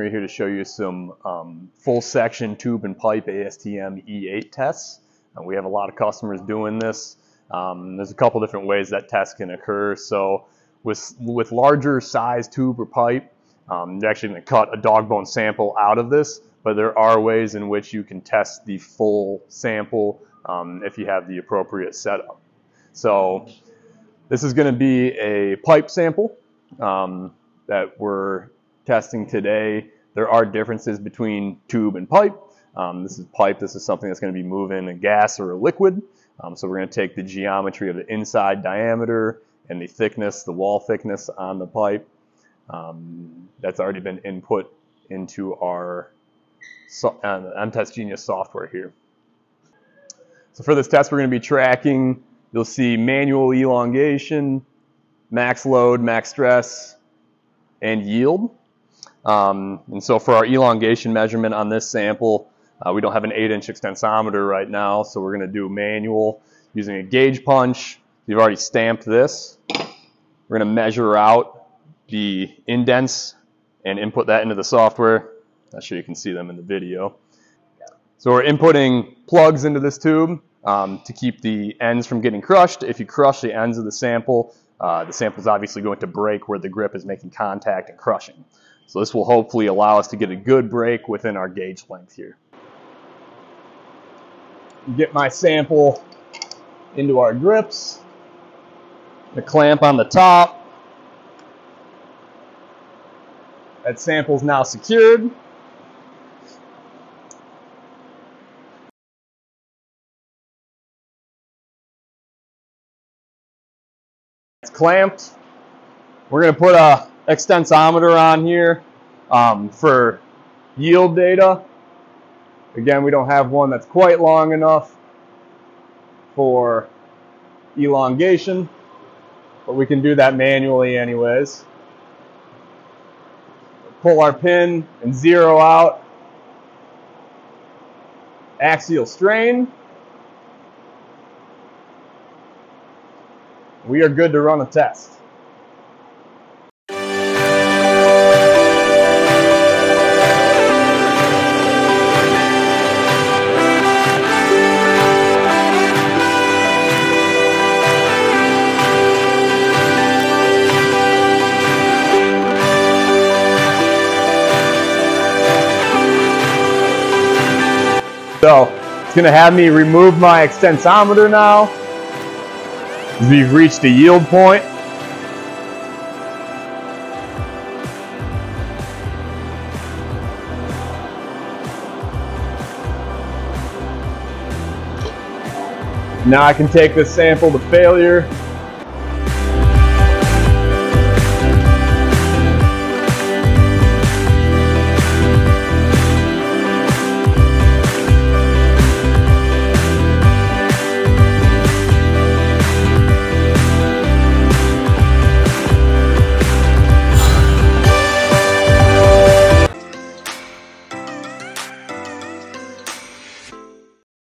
We're here to show you some full section tube and pipe ASTM E8 tests. We have a lot of customers doing this. There's a couple different ways that test can occur. So with larger size tube or pipe, you're actually going to cut a dog bone sample out of this, but there are ways in which you can test the full sample if you have the appropriate setup. So this is going to be a pipe sample that we're testing today. There are differences between tube and pipe. This is pipe. This is something that's going to be moving a gas or a liquid. So we're going to take the geometry of the inside diameter and the thickness, the wall thickness on the pipe. That's already been input into our MTest Genius software here. So for this test, we're going to be tracking, you'll see manual elongation, max load, max stress, and yield. And so for our elongation measurement on this sample, we don't have an 8-inch extensometer right now, so we're going to do manual using a gauge punch. You've already stamped this. We're going to measure out the indents and input that into the software. I'm sure you can see them in the video. So we're inputting plugs into this tube to keep the ends from getting crushed. If you crush the ends of the sample is obviously going to break where the grip is making contact and crushing. So this will hopefully allow us to get a good break within our gauge length here. Get my sample into our grips. The clamp on the top. That sample is now secured. It's clamped. We're going to put a extensometer on here for yield data. Again, we don't have one that's quite long enough for elongation, but we can do that manually anyways. Pull our pin and zero out axial strain. We are good to run a test. So it's going to have me remove my extensometer now. We've reached a yield point. Now I can take this sample to failure